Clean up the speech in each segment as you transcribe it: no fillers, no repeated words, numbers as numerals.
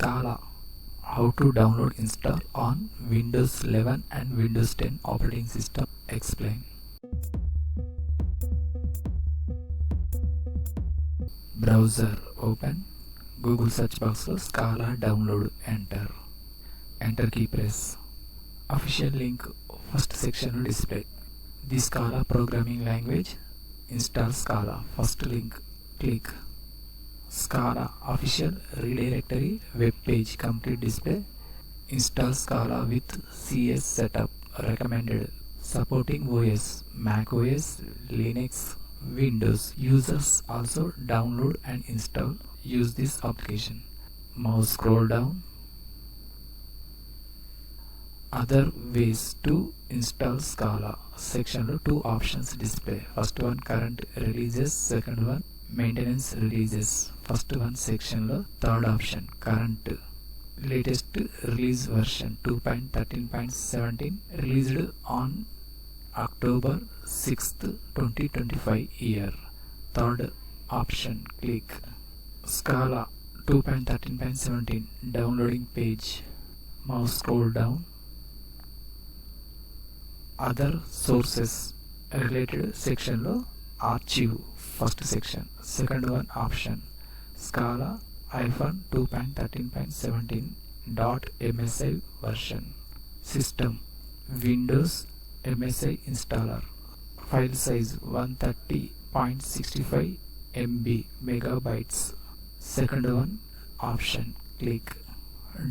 Scala. How to download install on Windows 11 and Windows 10 operating system. Explain. Browser open. Google search box lo Scala download. Enter key press. Official link first section will display. The Scala programming language. Install Scala. First link. Click. Scala official redirectory web page complete display. Install Scala with CS setup recommended. Supporting OS, Mac OS, Linux, Windows. Users also download and install. Use this application. Mouse scroll down. Other ways to install Scala section lo two options display. First one current releases, second one maintenance releases. First one section lo third option current latest release version 2.13.17 released on October 6th 2025 year. Third option click. Scala 2.13.17 downloading page. Mouse scroll down. Other sources related section lo archive first section. Second one option Scala -2.13.17.msi version. System Windows MSI installer. File size 130.65 MB megabytes. Second one option click.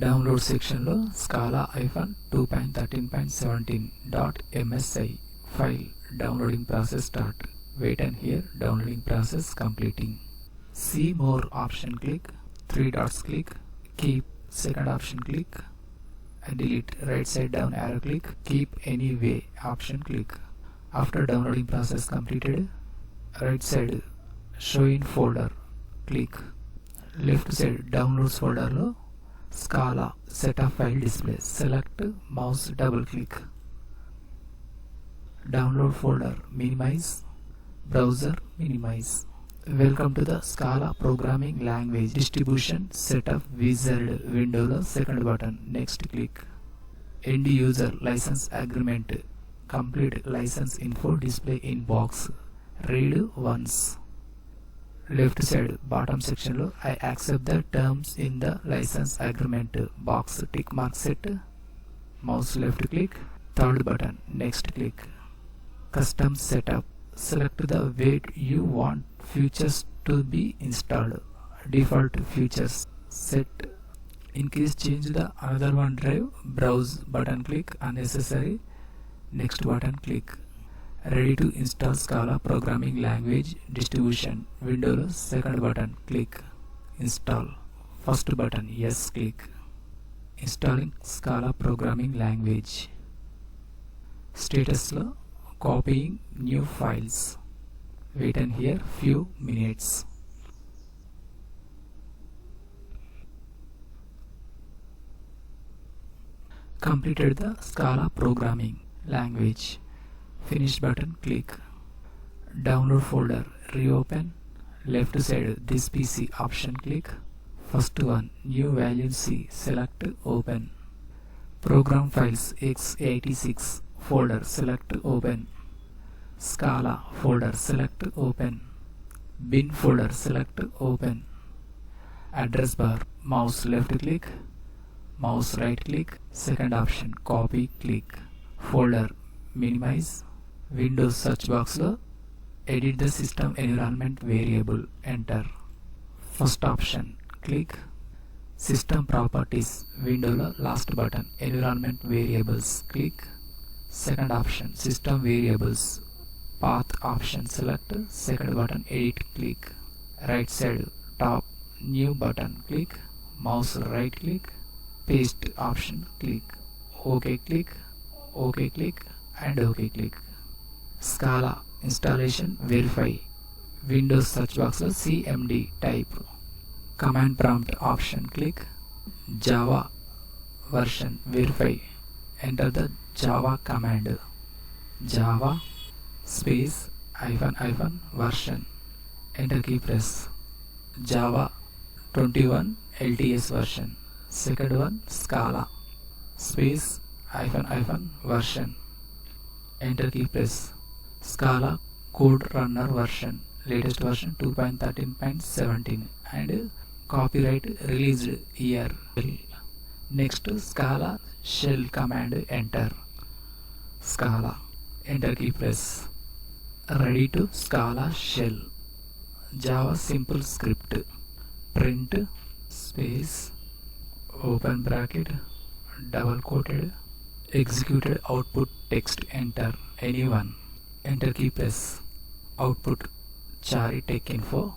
Download section lo Scala -2.13.17.msi file downloading process start. Wait and hear downloading process completing. See more option click. Three dots click. Keep second option click. And delete right side down arrow click. Keep anyway option click. After downloading process completed, right side show in folder click. Left side downloads folder lo Scala setup file display. Select mouse double click. Download folder minimize. Browser minimize. Welcome to the Scala programming language distribution setup wizard window lo second button. Next click. End user license agreement. Complete license info display in box. Read once. Left side bottom section lo I accept the terms in the license agreement box tick mark set. Mouse left click. Third button. Next click. Custom setup. Select the way you want features to be installed. Default features set. In case change the another one drive. Browse button click. Unnecessary. Next button click. Ready to install Scala programming language distribution window second button click. Install. First button yes click. Installing Scala programming language. Status lo copying new files. Wait and hear few minutes. Completed the Scala programming language. Finish button click. Download folder reopen. Left side this PC option click. First one new value C select open. Program files x86 folder select open. Scala folder select open. Bin folder select open. Address bar mouse left click. Mouse right click. Second option copy click. Folder minimize. Windows search box lo edit the system environment variable. Enter. First option click. System properties window lo last button environment variables click. Second option system variables. Path option select. Second button edit click. Right side top new button click. Mouse right click. Paste option click. OK click. OK click and OK click. Scala installation verify. Windows search box lo cmd type. Command prompt option click. Java version verify. Enter the Java command. Java space version. Enter key press. Java 21 LTS version. Second one, Scala space hyphen version. Enter key press. Scala code runner version, latest version 2.13.17 and copyright released year. Next, Scala shell command. Enter Scala, enter key press. Ready to Scala shell. Java simple script. Print space open bracket double quoted executed output text. Enter anyone. Enter key press. Output chari tech info